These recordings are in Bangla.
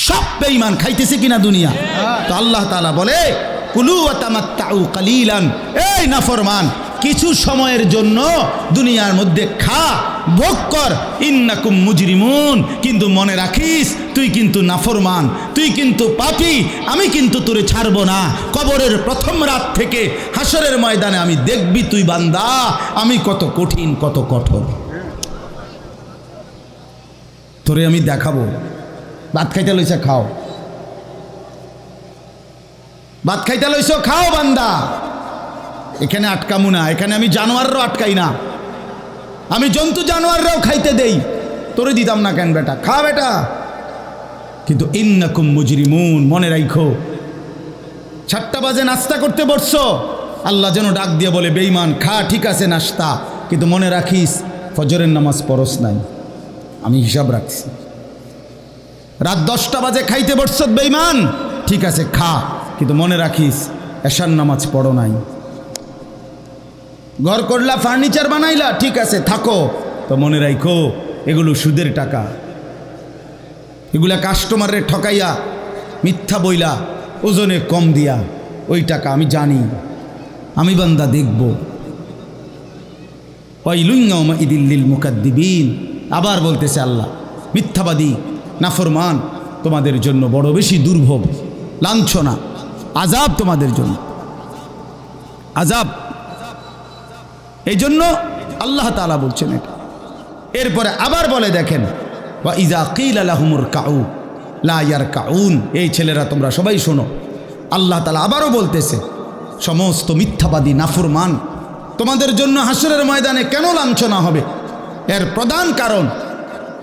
সব বেঈমান খাইতেছে কিনা দুনিয়া। তো আল্লাহ তাআলা বলে কুলু ওয়া তামাত্তাউ কালিলান, এই নাফরমান কিছু সময়ের জন্য দুনিয়ার মধ্যে খা, ভোগ কর, ইন্নাকুম মুজরিমুন, কিন্তু মনে রাখিস তুই কিন্তু নাফরমান, তুই কিন্তু পাপী, আমি কিন্তু তোরে ছাড়বো না। কবরের প্রথম রাত থেকে হাসরের ময়দানে আমি দেখবি তুই বান্দা আমি কত কঠিন কত কঠোর, তোরে আমি দেখাবো। ভাত খাইতে লইছ খাও, ভাত খাইতে লইছ খাও বান্দা, এখানে আটকামু না, এখানে আমি জানোয়াররাও আটকাই না, আমি জন্তু জানোয়াররাও খাইতে দেই, তোরে দিতাম না কেন বেটা, খা বেটা। কিন্তু ইন্নাকুম মুজরিমুন, মনে রাখো 7টা বাজে নাস্তা করতে বসছো, আল্লাহ যেন ডাক দিয়ে বলে বেঈমান খা, ঠিক আছে নাস্তা, কিন্তু মনে রাখিস ফজরের নামাজ পড়স নাই, আমি হিসাব রাখছি। রাত 10টা বাজে খাইতে বসছ বেঈমান, ঠিক আছে খা, কিন্তু মনে রাখিস এশার নামাজ পড়ো নাই। ঘর করলা, ফার্নিচার বানাইলা, ঠিক আছে থাকো, তো মনে রাখো এগুলো সুদের টাকা, এগুলা কাস্টমারের ঠকাইয়া মিথ্যা বইলা ওজনে কম দিয়া ওই টাকা আমি জানি, আমি বান্দা দেখব। ওয়াইলুন ইয়াউমাইযিল লিল মুকাদ্দিবিন, আবার বলতেছে আল্লাহ মিথ্যাবাদী নাফরমান তোমাদের জন্য বড় বেশি দুর্ভোগ, লাঞ্ছনা, আযাব তোমাদের জন্য, আযাব। এই জন্য আল্লাহ তাআলা বলছেন এটা। এরপরে আবার বলে দেখেন ওয়া ইযা কিলা লাহুমুর কাউ লা ইয়ারকাউন, এই ছেলেরা তোমরা সবাই শোনো, আল্লাহ তাআলা আবারও বলতেছে সমস্ত মিথ্যাবাদী নাফরমান তোমাদের জন্য হাসরের ময়দানে কেন লাঞ্ছনা হবে, এর প্রধান কারণ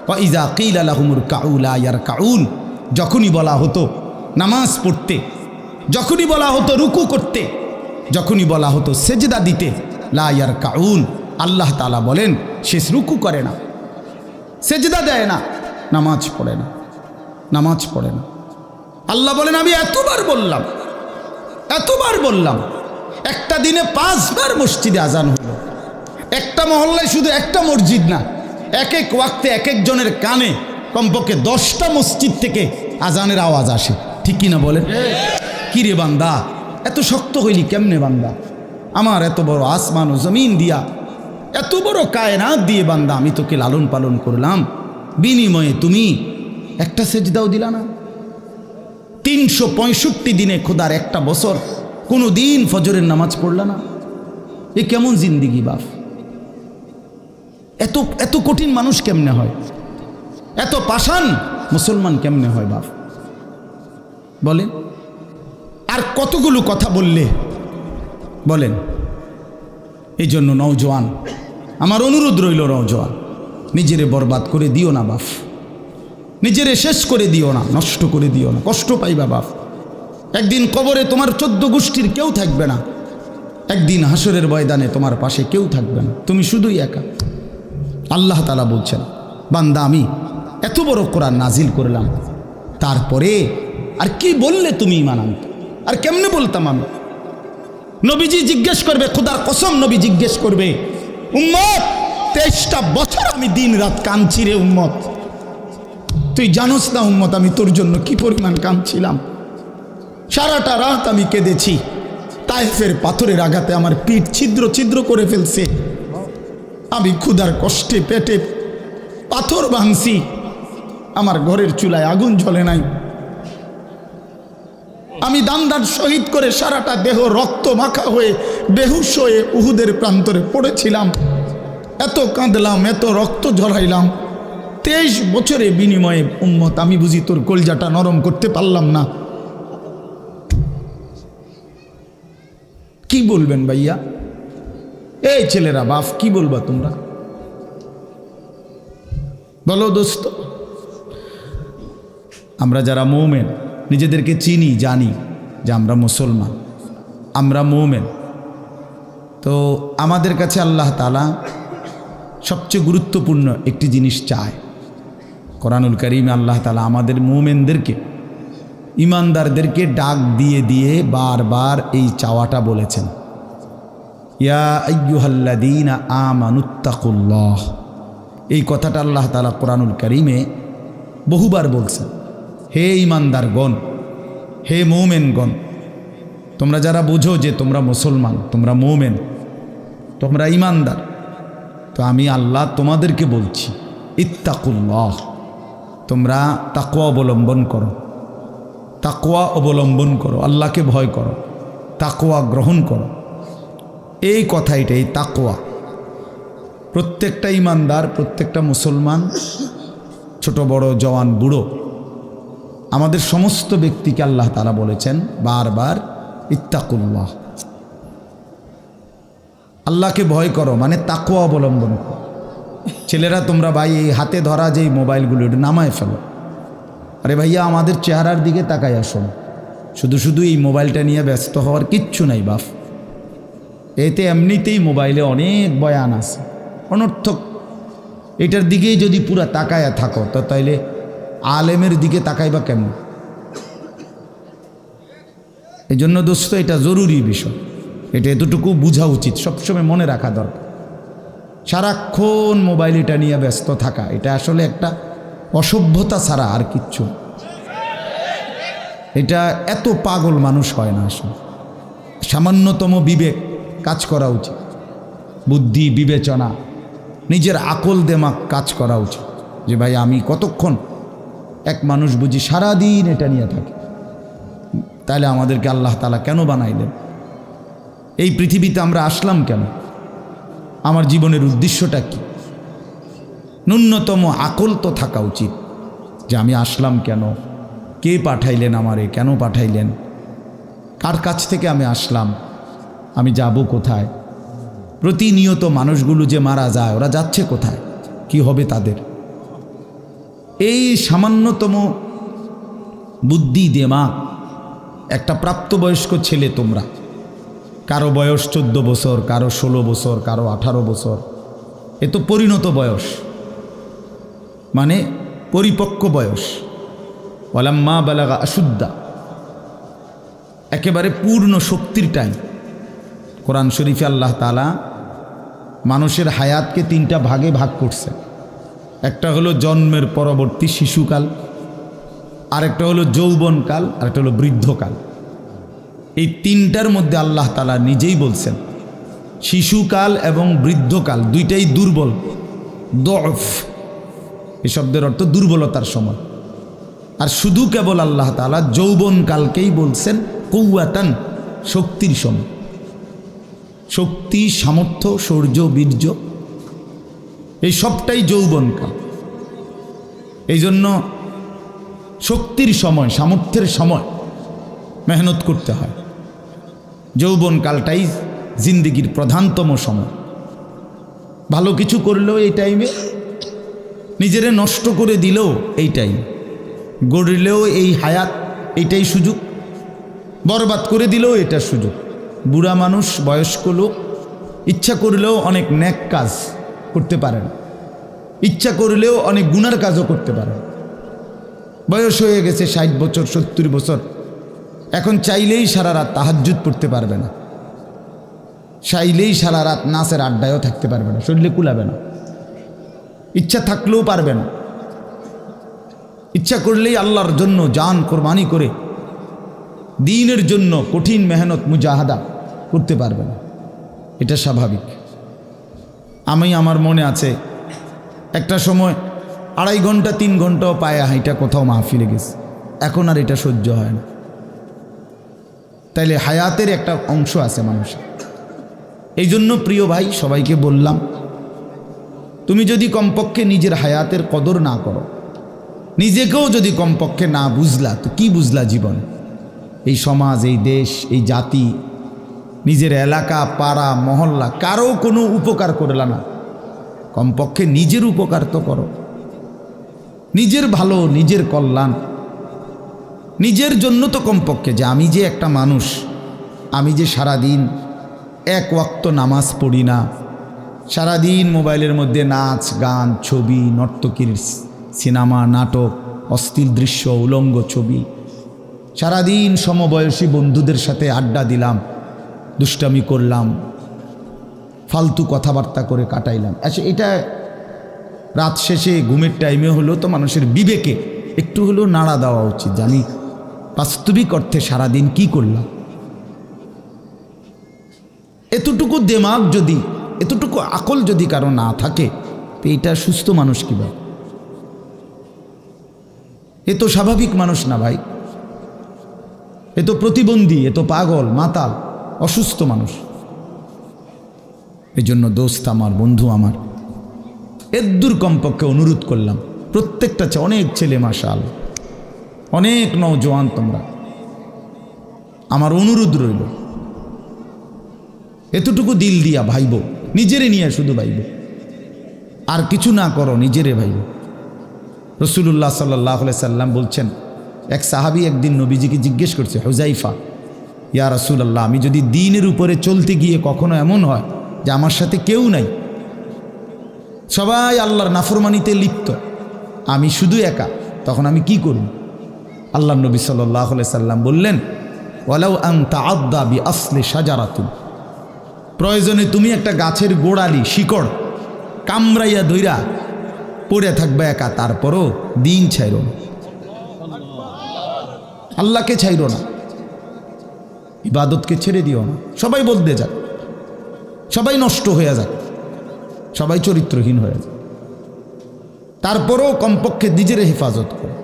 ওয়া ইযা কিলা লাহুমুর কাউ লা ইয়ারকাউন, যখনই বলা হতো নামাজ পড়তে, যখনই বলা হতো রুকু করতে, যখনই বলা হতো সেজদা দিতে, লা ইয়ারকাউন, আল্লাহ তাআলা বলেন সে রুকু করে না, সেজদা দেয় না, নামাজ পড়ে না, নামাজ পড়ে না। আল্লাহ বলেন আমি এতবার বললাম, এতবার বললাম, একটা দিনে 5 বার মসজিদে আজান হলো, একটা মহল্লায় শুধু একটা মসজিদ না, এক এক ওয়াক্তে এক একজনের কানে কমপক্ষে 10টা মসজিদ থেকে আজানের আওয়াজ আসে, ঠিক কিনা বলেন? কি রে বান্দা এত শক্ত হইলি কেমনে বান্দা, আমার এত বড় আসমান ও জমিন দিয়া, এত বড় কায়নাত দিয়ে বান্দা আমি তোকে লালন পালন করলাম, বিনিময়ে তুমি একটা সেজদাও দিলা না। 365 দিনে খোদার একটা বছর কোনো দিন ফজরের নামাজ পড়লা না, এ কেমন জিন্দিগি বাপ? এত এত কঠিন মানুষ কেমনে হয়, এত পাষাণ মুসলমান কেমনে হয় বাপ বলেন? আর কতগুলো কথা বললে বলেন? এই জন্য নওজোয়ান আমার অনুরোধ রইল, নওজোয়ান নিজেরে বরবাদ করে দিও না বাপ, নিজেরে শেষ করে দিও না, নষ্ট করে দিও না, কষ্ট পাইবা বাপ। একদিন কবরে তোমার 14 গোষ্ঠীর কেউ থাকবে না, একদিন হাসরের ময়দানে তোমার পাশে কেউ থাকবে না, তুমি শুধুই একা। আল্লাহ তাআলা বলছেন বান্দা আমি এত বড় কোরআন নাজিল করলাম, তারপরে আর কি বললে তুমি ঈমান আনতে, আর কেমনে বলতাম আমি? নবীজি জিজ্ঞেস করবে, খোদার কসম নবী জিজ্ঞেস করবে, উম্মত 23টা বছর আমি দিন রাত কাঁদছি রে উম্মত, তুই জানোস না উম্মত আমি তোর জন্য কি পরিমাণ কাঁদছিলাম, সারাটা রাত আমি কেঁদেছি, তায়েফের পাথরের আঘাতে আমার পিঠ ছিদ্র ছিদ্র করে ফেলছে, আমি ক্ষুধার কষ্টে পেটে পাথর ভাঙছি, আমার ঘরের চুলায় আগুন জ্বলে নাই, আমি দান্দার শহীদ করে সারাটা দেহ রক্ত মাখা হয়ে বেহুশ হয়ে উহুদের প্রান্তরে পড়েছিলাম, এত কাঁদলাম, এত রক্ত ঝরাইলাম, 23 বছরে বিনিময়ে উম্মত আমি বুঝি তোর কলজাটা নরম করতে পারলাম না। কি বলবেন ভাইয়া? এই ছেলেরা বাপ কি বলবা তোমরা বলো দোস্ত? আমরা যারা মুমিন নিজেদেরকে চিনি, জানি যে আমরা মুসলমান, আমরা মুমিন, তো আমাদের কাছে আল্লাহ তাআলা সবচেয়ে গুরুত্বপূর্ণ একটি জিনিস চায়। কোরআনুল কারীমে আল্লাহ তাআলা আমাদের মুমিনদেরকে, ইমানদারদেরকে ডাক দিয়ে দিয়ে বারবার এই চাওয়াটা বলেছেন, ইয়া আইয়ুহাল্লাযীনা আমানুত্তাকুল্লাহ। এই কথাটা আল্লাহ তাআলা কোরআনুল কারীমে বহুবার বলছেন, হে ঈমানদারগণ, হে মুমিনগণ, তোমরা যারা বুঝো যে তোমরা মুসলমান, তোমরা মুমিন, তোমরা ঈমানদার, তো আমি আল্লাহ তোমাদেরকে বলছি, ইত্তাকুল্লাহ, তোমরা তাকওয়া অবলম্বন করো, তাকওয়া অবলম্বন করো, আল্লাহকে ভয় করো, তাকওয়া গ্রহণ করো। এই কথাইটা, এই তাকওয়া প্রত্যেকটা ঈমানদার, প্রত্যেকটা মুসলমান, ছোট বড়, জওয়ান বুড়ো, আমাদের সমস্ত ব্যক্তিকে আল্লাহ তাআলা বলেছেন বারবার, ইত্তাকুল্লাহ, আল্লাহকে ভয় করো, মানে তাকওয়া অবলম্বন করো। ছেলেরা তোমরা ভাই এই হাতে ধরা যেই মোবাইলগুলো এটা নামায় ফেলো। আরে ভাইয়া, আমাদের চেহারার দিকে তাকাই আসুন, শুধু শুধু এই মোবাইলটা নিয়ে ব্যস্ত হওয়ার কিচ্ছু নাই বাপ। এতে এমনিতেই মোবাইলে অনেক বয়ান আছে অনর্থক, এটার দিকেই যদি পুরা তাকায়া থাকো তো তাইলে আলেমের দিকে তাকাইবা কেমন? এই জন্য দোস্ত, এটা জরুরি বিষয়, এটা এতটুকু বোঝা উচিত, সবসময় মনে রাখা দরকার। সারাক্ষণ মোবাইল এটা নিয়ে ব্যস্ত থাকা, এটা আসলে একটা অসভ্যতা ছাড়া আর কিচ্ছু। এটা এত পাগল মানুষ হয় না আসলে। সামান্যতম বিবেক কাজ করা উচিত, বুদ্ধি বিবেচনা, নিজের আকল দেমাগ কাজ করা উচিত, যে ভাই আমি কতক্ষণ। এক মানুষ বুঝি সারাদিন এটা নিয়ে থাকে, তাহলে আমাদেরকে আল্লাহ তাআলা কেন বানাইলেন? এই পৃথিবীতে আমরা আসলাম কেন? আমার জীবনের উদ্দেশ্যটা কি? ন্যূনতম আকল তো থাকা উচিত যে আমি আসলাম কেন, কে পাঠাইলেন আমারে, কেন পাঠাইলেন, কার কাছ থেকে আমি আসলাম, আমি যাব কোথায়। প্রতিনিয়ত মানুষগুলো যে মারা যায়, ওরা যাচ্ছে কোথায়, কি হবে তাদের? এই সামান্যতম বুদ্ধি দিমাগ একটা প্রাপ্তবয়স্ক ছেলে, তোমরা কারো বয়স 14 বছর, কারো 16 বছর, কারো 18 বছর, এ তো পরিণত বয়স, মানে পরিপক্ক বয়স। ওয়ালাম্মা বালাগা আশুদ্দা, একেবারে পূর্ণ শক্তির টাইম। কোরআন শরীফে আল্লাহ তাআলা মানুষের হায়াতকে 3টা ভাগে ভাগ করছে। একটা হলো জন্মের পরবর্তী শিশুকাল, আরেকটা হলো যৌবনকাল, আরেকটা হলো বৃদ্ধকাল। এই 3টার মধ্যে আল্লাহ তাআলা নিজেই বলছেন শিশুকাল এবং বৃদ্ধকাল দুইটাই দুর্বল, দফ, এই শব্দের অর্থ দুর্বলতার সময়। আর শুধু কেবল আল্লাহ তাআলা যৌবনকালকেই বলছেন কুওয়াতান, শক্তির সময়। শক্তি, সামর্থ্য, শৌর্য, বীর্য, এই সবটাই যৌবনকাল। এই জন্য শক্তির সময়, সামর্থ্যের সময় মেহনত করতে হয়। যৌবনকালটাই জিন্দেগির প্রধানতম সময়। ভালো কিছু করলেও এই টাইমে, নিজেরে নষ্ট করে দিলেও এই টাইম, গড়লেও এই হায়াত, এইটাই সুযোগ, বরবাদ করে দিলেও এটা সুযোগ। বুড়া মানুষ, বয়স্ক লোক ইচ্ছা করলেও অনেক নেক কাজ করতে পারেন, ইচ্ছা করলেও অনেক গুনার কাজও করতে পারেন। বয়স হয়ে গেছে 60 বছর, 70 বছর, এখন চাইলেই সারা রাত তাহাজ্জুদ পড়তে পারবে না, চাইলেই সারা রাত নাচের আড্ডায়ও থাকতে পারবে না, শরীরে কুলাবে না, ইচ্ছা থাকলেও পারবে না। ইচ্ছা করলেই আল্লাহর জন্য জান কোরবানি করে দ্বীনের জন্য কঠিন মেহনত মুজাহাদা করতে পারবে না, এটা স্বাভাবিক। আমার মনে আছে একটা সময় 2.5 ঘন্টা 3 ঘন্টাও পায়ে হাইটা কোথাও মাহফিলে গেছে, এখন আর এটা সহ্য হয় না। তাইলে হায়াতের একটা অংশ আছে মানুষের। এই জন্য প্রিয় ভাই, সবাইকে বললাম, তুমি যদি কমপক্ষে নিজের হায়াতের কদর না করো, নিজেকেও যদি কমপক্ষে না বুঝলা, তো কি বুঝলা জীবন? এই সমাজ, এই দেশ, এই জাতি, নিজের এলাকা, পাড়া, মহল্লা, কারো কোনো উপকার করলা না, কমপক্ষে নিজের উপকার তো করো। নিজের ভালো, নিজের কল্যাণ, নিজের জন্য তো কমপক্ষে, যে আমি যে একটা মানুষ, আমি যে সারাদিন 1 ওয়াক্ত নামাজ পড়ি না, সারাদিন মোবাইলের মধ্যে নাচ গান, ছবি, নর্তকীর সিনেমা, নাটক, অশ্লীল দৃশ্য, উলঙ্গ ছবি, সারাদিন সমবয়সী বন্ধুদের সাথে আড্ডা দিলাম, দুষ্টামি করলাম, ফালতু কথাবার্তা করে কাটাইলাম। আচ্ছা, এটা রাত শেষে ঘুমের টাইমে হলো তো মানুষের বিবেকে একটু হলেও নাড়া দেওয়া উচিত, জানি বাস্তবিক অর্থে সারাদিন কি করলাম। এতটুকু দেমাগ যদি, এতটুকু আকল যদি কারো না থাকে, তো এটা সুস্থ মানুষ কি ভাই? এ তো স্বাভাবিক মানুষ না ভাই, এ তো প্রতিবন্ধী, এ তো পাগল, মাতাল, অসুস্থ মানুষ। এই জন্য দোস্ত আমার, বন্ধু আমার, এদ্দুর কমপক্ষে অনুরোধ করলাম, প্রত্যেকটা অনেক ছেলে মাশাআল্লাহ, অনেক নওজোয়ান তোমরা, আমার অনুরোধ রইল এতটুকু দিল দিয়া ভাইব, নিজেরে নিয়ে শুধু ভাইব, আর কিছু না করো, নিজেরে ভাইব। রাসূলুল্লাহ সাল্লাল্লাহু আলাইহি সাল্লাম বলছেন, এক সাহাবী একদিন নবীজিকে জিজ্ঞেস করছে, হুযাইফা, ইয়া রাসূলুল্লাহ, আমি যদি দ্বীনের উপরে চলতে গিয়ে কখনো এমন হয় যে আমার সাথে কেউ নাই, সবাই আল্লাহর নাফরমানিতে লিপ্ত, আমি শুধু একা, তখন আমি কি করব? আল্লাহর নবী সাল্লাল্লাহু আলাইহি সাল্লাম বললেন, ওয়ালাউ আন তাআদ্দা বিআসলি শাজারাতিন, প্রয়োজনে তুমি একটা গাছের গোড়ালি, শিকড় কামড়াইয়া ধইরা পড়ে থাকবে একা, তারপরও দিন ছাইরো না, আল্লাহকে ছাইরো না, ইবাদতকে ছেড়ে দিও না। সবাই বদলে যাক, সবাই নষ্ট হয়ে যাক, সবাই চরিত্রহীন হয়ে যাক, তারপরেও কমপক্ষে নিজের হেফাজত করো।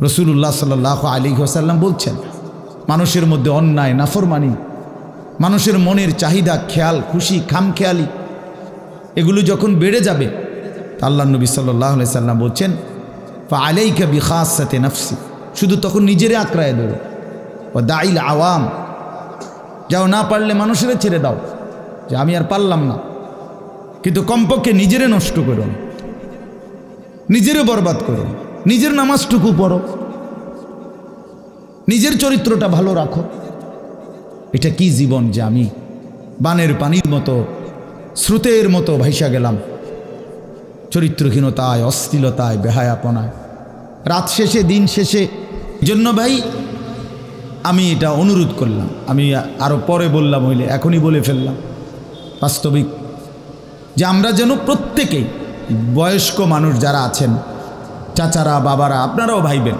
রাসূলুল্লাহ সাল্লাল্লাহু আলাইহি ওয়াসাল্লাম বলছেন, মানুষের মধ্যে অন্যায়, নাফরমানি, মানুষের মনের চাহিদা, খেয়াল খুশি, খামখেয়ালি, এগুলো যখন বেড়ে যাবে, আল্লাহ নবী সাল্লাল্লাহু আলাইহি সাল্লাম বলছেন, ফাআলাইকা বিখাসাতি নাফসি, শুধু তখন নিজেরে আঁকড়ায় ধরো, ও দাইল আওয়াম, যাও, না পারলে মানুষের ছেড়ে দাও যে আমি আর পারলাম না, কিন্তু কমপক্ষে নিজেরে নষ্ট করো না, নিজেরে বরবাদ করো, নিজের নামাজটুকু পড়ো, নিজের চরিত্রটা ভালো রাখো। এটা কি জীবন যে আমি বানের পানির মতো, স্রোতের মতো ভাইসা গেলাম, চরিত্রহীনতায়, অশ্লীলতায়, বেহায়াপনায়, রাত শেষে, দিন শেষে। জন্য ভাই আমি এটা অনুরোধ করলাম, আমি আরও পরে বললাম হইলে এখনই বলে ফেললাম, বাস্তবিক যে আমরা যেন প্রত্যেকেই, বয়স্ক মানুষ যারা আছেন, চাচারা, বাবারা, আপনারাও ভাইবেন,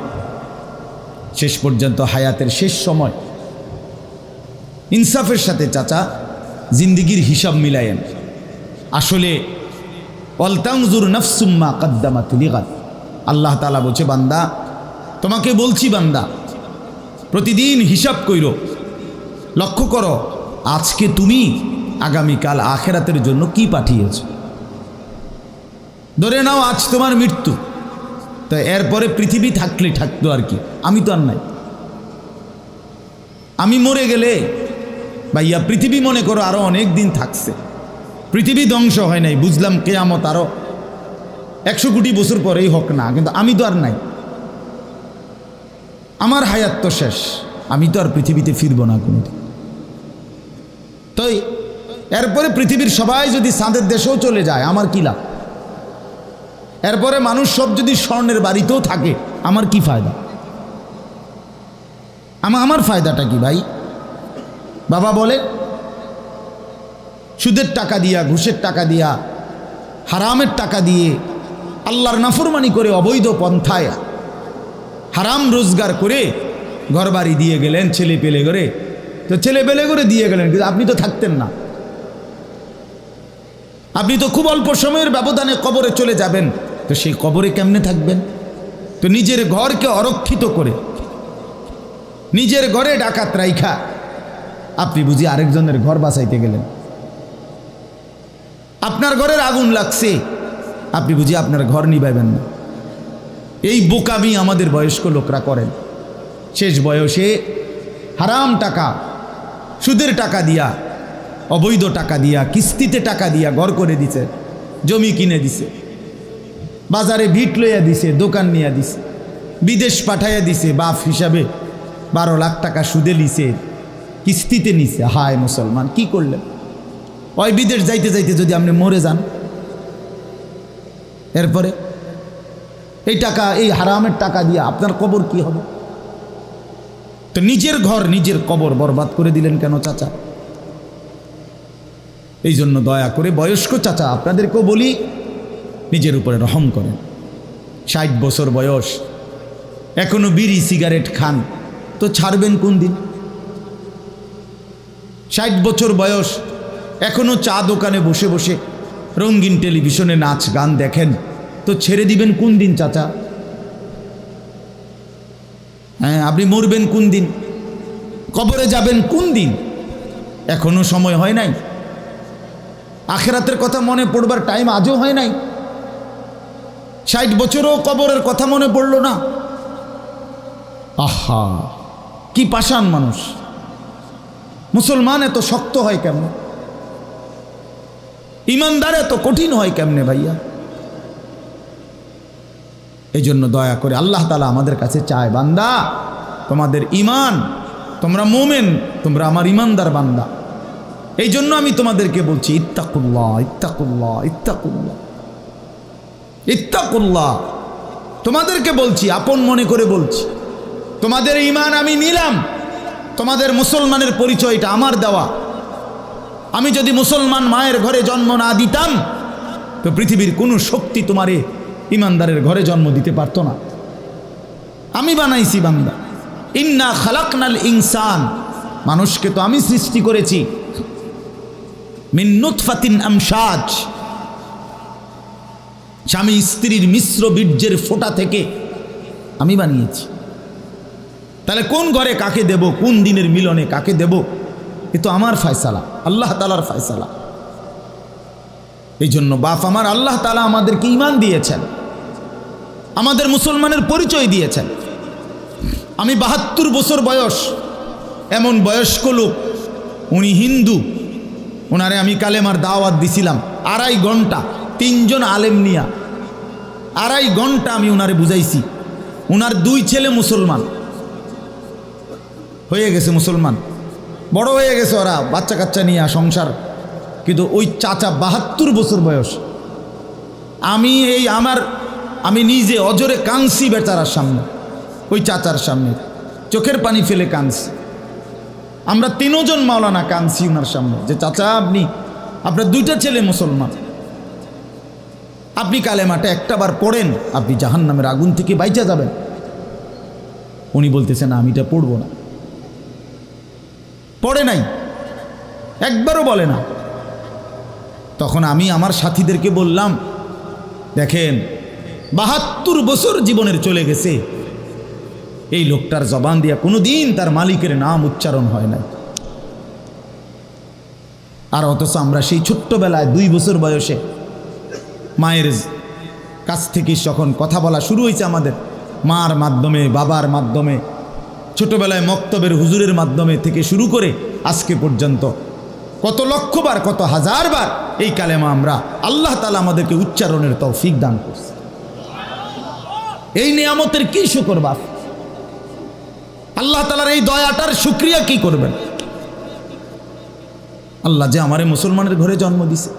শেষ পর্যন্ত হায়াতের শেষ সময় ইনসাফের সাথে চাচা জিন্দিগির হিসাব মিলায়েন। আসলে ওয়ালতানজুর নাফসুম মা কদ্দামাত লিগাদ, আল্লাহ তাআলা বলছে, বান্দা তোমাকে বলছি, বান্দা প্রতিদিন হিসাব কইরো, লক্ষ্য করো আজকে তুমি আগামীকাল আখেরাতের জন্য কি পাঠিয়েছ। ধরে নাও আজ তোমার মৃত্যু, তো এরপরে পৃথিবী থাকলে থাকতো আর কি, আমি তো আর নাই। আমি মরে গেলে ভাইয়া পৃথিবী মনে করো আরো অনেক দিন থাকছে, পৃথিবী ধ্বংস হয় নাই, বুঝলাম কিয়ামত আরো 100 কোটি বছর পরেই হোক না, কিন্তু আমি তো আর নাই, আমার হায়াত তো শেষ, আমি তো আর পৃথিবীতে ফিরব না কোনোদিন। তো এরপরে পৃথিবীর সবাই যদি চাঁদের দেশেও চলে যায়, আমার কি লাভ? এরপরে মানুষ সব যদি স্বর্ণের বাড়িতেও থাকে, আমার কি ফায়দা? আমার ফায়দাটা কি ভাই? বাবা বলে, সুদের টাকা দিয়া, ঘুষের টাকা দিয়া, হারামের টাকা দিয়ে, আল্লাহর নাফরমানি করে, অবৈধ পন্থায় হারাম রোজগার করে ঘরবাড়ি দিয়ে গেলেন, ছেলে পেলে করে, তো ছেলে পেলে করে দিয়ে গেলেন, কিন্তু আপনি তো থাকতেন না, আপনি তো খুব অল্প সময়ের ব্যবধানে কবরে চলে যাবেন, তো সেই কবরে কেমনে থাকবেন? তো নিজের ঘরকে অরক্ষিত করে, নিজের ঘরে ডাকাত রাইখা আপনি বুঝি আরেকজনের ঘর বাঁচাইতে গেলেন। আপনার ঘরের আগুন লাগছে, আপনি বুঝি আপনার ঘর নিভাইবেন না। এই বোকামি আমাদের বয়স্ক লোকরা করেন। শেষ বয়সে হারাম টাকা, সুদের টাকা দিয়া, অবৈধ টাকা দিয়া, কিস্তিতে টাকা দিয়া ঘর করে দিছে, জমি কিনে দিছে, বাজারে ভিট লইয়া দিছে, দোকান নিয়ে দিছে, বিদেশ পাঠাইয়া দিছে, বাপ হিসাবে 12 লাখ টাকা সুদে নিছে, কিস্তিতে নিছে। হায় মুসলমান, কি করলেন? ওই বিদেশ যাইতে যাইতে যদি আপনি মরে যান, এরপরে এই টাকা, এই হারামের টাকা দিয়ে আপনার কবর কি হবে? তো নিজের ঘর, নিজের কবর বরবাদ করে দিলেন কেন চাচা? এই জন্য দয়া করে বয়স্ক চাচা আপনাদেরকেও বলি, নিজের উপরে রহম করেন, 60 বছর বয়স, এখনো বিড়ি সিগারেট খান, তো ছাড়বেন কোন দিন? 60 বছর বয়স, এখনো চা দোকানে বসে বসে রঙিন টেলিভিশনে নাচ গান দেখেন, তো ছেড়ে দিবেন কোন দিন চাচা? হ্যাঁ, আপনি মরবেন কোন দিন? কবরে যাবেন কোন দিন? এখনো সময় হয় নাই। আখিরাতের কথা মনে পড়বার টাইম আজও হয় নাই। 60 বছরও কবরের কথা মনে পড়লো না। আহা, কি পাষাণ মানুষ! মুসলমান এত শক্ত হয় কেমনে? ইমানদার এত কঠিন হয় কেমনে ভাইয়া? এই জন্য দয়া করে আল্লাহ তাআলা আমাদের কাছে চায়, বান্দা তোমাদের ইমান, তোমরা মোমেন, তোমরা আমার ইমানদার বান্দা। এই জন্য আমি তোমাদেরকে বলছি ইত্তাকুল্লাহ, ইত্তাকুল্লাহ, ইত্তাকুল্লাহ, ইত্তাকুল্লাহ। তোমাদেরকে বলছি, আপন মনে করে বলছি, তোমাদের ইমান আমি নিলাম। তোমাদের মুসলমানের পরিচয়টা আমার দেওয়া। আমি যদি মুসলমান মায়ের ঘরে জন্ম না দিতাম, তো পৃথিবীর কোনো শক্তি তোমারে ইমানদারের ঘরে জন্ম দিতে পারতো না। আমি বানাইছি বান্দা। ইন্না খালাকনাল ইনসান, মানুষকে তো আমি সৃষ্টি করেছি মিন নুতফাতিন আমশাজ, স্বামী স্ত্রীর মিশ্র বীর্যের ফোঁটা থেকে আমি বানিয়েছি। তাহলে কোন ঘরে কাকে দেব, কোন দিনের মিলনে কাকে দেব, এ তো আমার ফয়সালা, আল্লাহ তাআলার ফয়সালা। এই জন্য বাপ আমার, আল্লাহ তাআলা আমাদেরকে ঈমান দিয়েছেন, আমাদের মুসলমানের পরিচয় দিয়েছেন। আমি 72 বছর বয়স, এমন বয়স্ক লোক, উনি হিন্দু, ওনারে আমি কালেমার দাওয়াত দিছিলাম 2.5 ঘন্টা, 3 জন আলেম নিয়া 2.5 ঘন্টা আমি ওনারে বুঝাইছি। ওনার 2 ছেলে মুসলমান হয়ে গেছে, মুসলমান বড় হয়ে গেছে, ওরা বাচ্চা কাচ্চা নিয়ে সংসার। কিন্তু ওই চাচা 72 বছর বয়স, আমি নিজে অজরে কাঁদছি বেচারার সামনে, ওই চাচার সামনে চোখের পানি ফেলে কাঁদছি। আমরা 3 জন মাওলানা কাঁদছি ওনার সামনে, যে চাচা আপনার 2টা ছেলে মুসলমান, আপনি কালেমাটা একটাবার পড়েন, আপনি জাহান্নামের আগুন থেকে বাইচা যাবেন। উনি বলতেছেন আমি এটা পড়বো না। পড়ে নাই, একবারও বলে না। তখন আমি আমার সাথীদেরকে বললাম, দেখেন 72 বছর জীবনের চলে গেছে, এই লোকটার জবান দিয়া কোনোদিন তার মালিকের নাম উচ্চারণ হয় না। আর অথচ আমরা সেই ছোট্টবেলায় 2 বছর বয়সে মায়ের কাছ থেকে যখন কথা বলা শুরু হয়েছে, আমাদের মার মাধ্যমে, বাবার মাধ্যমে, ছোটবেলায় মক্তবের হুজুরের মাধ্যমে থেকে শুরু করে আজকে পর্যন্ত কত লক্ষবার, কত হাজারবার এই কালেমা আমরা, আল্লাহ তাআলা আমাদেরকে উচ্চারণের তৌফিক দান করছে। এই নিয়ামতের কি শুকর বাপ? আল্লাহ তাআলার এই দয়াটার শুকরিয়া কি করবেন? আল্লাহ যে আমারে মুসলমানের ঘরে জন্ম দিছে।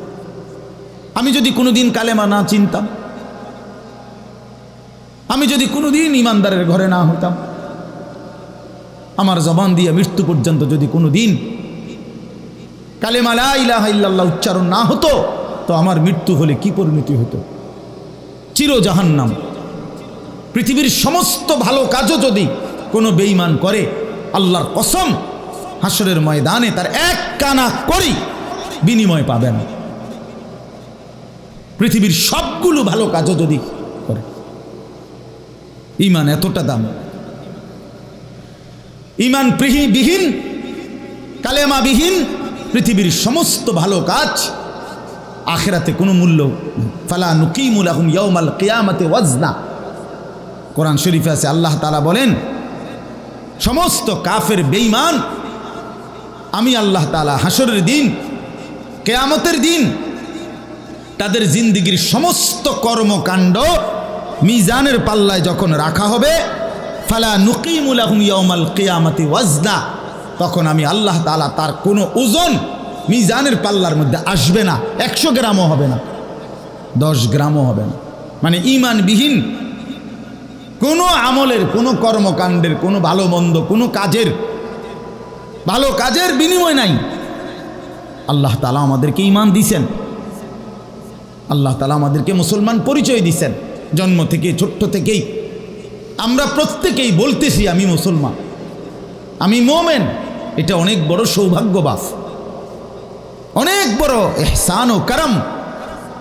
আমি যদি কোনোদিন কালেমা না চিনতাম, আমি যদি কোনোদিন ইমানদারের ঘরে না হতাম, আমার জবান দিয়ে মৃত্যু পর্যন্ত যদি কোনোদিন কালেমা লা ইলাহা ইল্লাল্লাহ উচ্চারণ না হতো, তো আমার মৃত্যু হলে কি পরিণতি হতো? চির জাহান্নাম। পৃথিবীর সমস্ত ভালো কাজও যদি কোনো বেঈমান করে, আল্লাহর কসম হাসরের ময়দানে তার 1 কানা করি বিনিময় পাবে না। পৃথিবীর সবগুলো ভালো কাজও যদি করে, ঈমান এতটা দাম। ঈমান বিহীন, কালেমা বিহীন পৃথিবীর সমস্ত ভালো কাজ আখিরাতে কোনো মূল্য। ফালা নুকিমু লাহুম ইয়াউমাল কিয়ামাতি ওয়াজনা। কোরআন শরীফে আছে, আল্লাহ তাআলা বলেন, সমস্ত কাফের বেঈমান আমি আল্লাহ তাআলা হাসরের দিন, কিয়ামতের দিন তাদের জিন্দেগীর সমস্ত কর্মকাণ্ড মিজানের পাল্লায় যখন রাখা হবে, ফালা নুকিমু লাহুম ইয়াউমাল কিয়ামাতি ওয়াজনা, তখন আমি আল্লাহ তাআলা তার কোনো ওজন মিজানের পাল্লার মধ্যে আসবে না। 100 গ্রামও হবে না, 10 গ্রামও হবে না। মানে ঈমানবিহীন কোনো আমলের, কোনো কর্মকাণ্ডের, কোনো ভালো মন্দ, কোনো ভালো কাজের বিনিময় নাই। আল্লাহ তাআলা আমাদেরকে ঈমান দিয়েছেন, আল্লাহ তাআলা আমাদেরকে মুসলমান পরিচয় দিয়েছেন। জন্ম থেকে ছোট্ট থেকেই আমরা প্রত্যেকেই বলতেছি আমি মুসলমান, আমি মোমেন। এটা অনেক বড় সৌভাগ্যবাস, অনেক বড় ইহসান ও করম,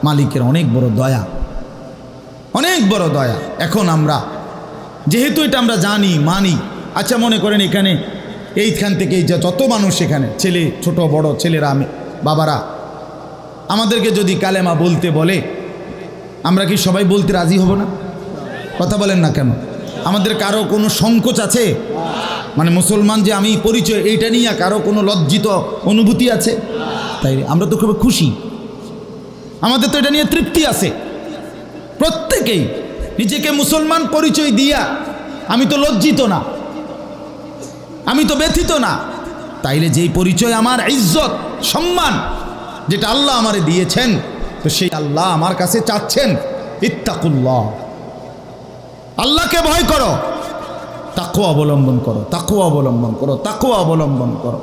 মালিকের অনেক বড় দয়া, অনেক বড় দয়া। এখন আমরা যেহেতু এটা আমরা জানি মানি, আচ্ছা মনে করেন এখানে এইখান থেকে যত মানুষ এখানে ছেলে ছোট বড় ছেলেরা বাবারা আমাদেরকে যদি কালেমা বলতে বলে আমরা কি সবাই বলতে রাজি হব না? কথা বলেন না কেন? আমাদের কারো কোনো সংকোচ আছে? মানে মুসলমান যে আমি পরিচয় এইটা নিয়ে কারো কোনো লজ্জিত অনুভূতি আছে? তাই আমরা তো খুব খুশি, আমাদের তো এটা নিয়ে তৃপ্তি আছে। প্রত্যেকেই নিজেকে মুসলমান পরিচয় দিয়া আমি তো লজ্জিত না, আমি তো ব্যথিত না। তাইলে যেই পরিচয় আমার ইজ্জত সম্মান যেটা আল্লাহ আমারে দিয়েছেন, তো সেই আল্লাহ আমার কাছে চাচ্ছেন ইত্তাকুল্লাহ, আল্লাহকে ভয় করো, তাকওয়া অবলম্বন করো, তাকওয়া অবলম্বন করো, তাকওয়া অবলম্বন করো।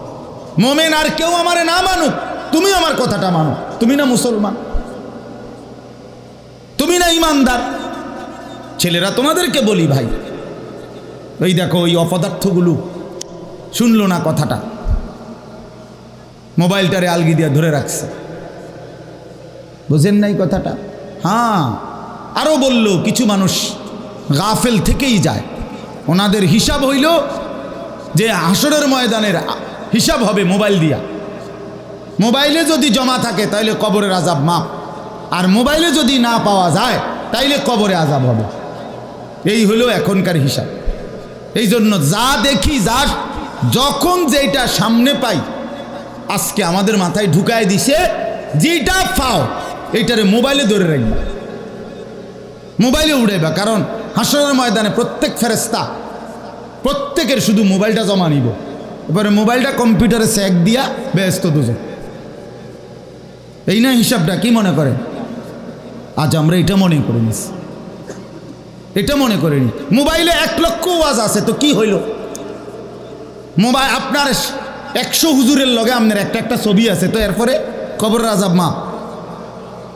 মোমেন আর কেউ আমারে না মানুক, তুমি আমার কথাটা মানো। তুমি না মুসলমান, তুমি না ইমানদার। ছেলেরা তোমাদেরকে বলি ভাই, ওই দেখো ওই অপদার্থগুলো শুনলো না কথাটা, মোবাইলটারে আলগি দিয়ে ধরে রাখছে, বুঝেন নাই কথাটা? হ্যাঁ, আরও বলল কিছু মানুষ গাফেল থেকেই যায়, ওনাদের হিসাব হইল যে হাসরের ময়দানের হিসাব হবে মোবাইল দিয়া। মোবাইলে যদি জমা থাকে তাইলে কবরের আযাব মাপ, আর মোবাইলে যদি না পাওয়া যায় তাইলে কবরে আযাব হবে। এই হলো এখনকার হিসাব। এই জন্য যা দেখি, যা যখন যেটা সামনে পাই, আজকে আমাদের মাথায় ঢুকায় দিছে যেটা পাও এইটারে মোবাইলে ধরে রাখবা, মোবাইলে উড়াইবা। কারণ হাসরের ময়দানে প্রত্যেক ফেরেশতা প্রত্যেকের শুধু মোবাইলটা জমা নিব, এবারে মোবাইলটা কম্পিউটারে সেক দিয়া ব্যস্ত দুজন। এই না হিসাবটা? কি মনে করেন? আজ আমরা এটা মনে করে নিছি, এটা মনে করিনি। মোবাইলে 1 লক্ষ ওয়াজ আছে, তো কি হইল? মোবাইল আপনার 100 হুজুরের লগে আপনার একটা ছবি আছে, তো এরপরে কবরের আযাব মাফ।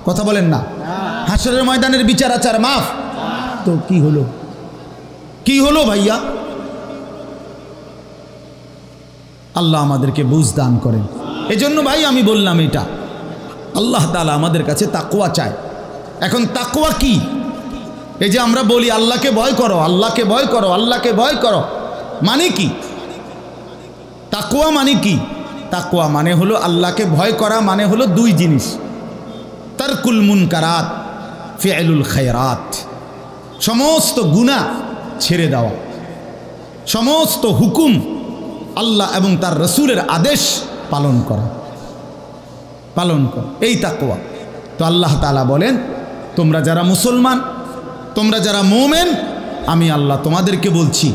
কথা বলেন না? হাসরের ময়দানের বিচার আচার মাফ, তো কি হলো? কি হলো ভাইয়া? আল্লাহ আমাদেরকে বুঝ দান করেন। এজন্য ভাই আমি বললাম এটা আল্লাহ তাআলা আমাদের কাছে তাকওয়া চায়। এখন তাকওয়া কি? এই যে আমরা বলি আল্লাহকে ভয় করো, আল্লাহকে ভয় করো, আল্লাহকে ভয় করো, মানে কি? তাকওয়া মানে কি? তাকওয়া মানে হলো আল্লাহকে ভয় করা, মানে হলো 2 জিনিস, তারকুল মুনকারাত, ফি'লুল খায়রাত। সমস্ত গুনাহ ছেড়ে দেওয়া, সমস্ত হুকুম আল্লাহ এবং তার রসুলের আদেশ পালন করা, পালন করা, এই তাকওয়া। তো আল্লাহ তাআলা বলেন তোমরা যারা মুসলমান, তোমরা যারা মুমিন, আমি আল্লাহ তোমাদেরকে বলছি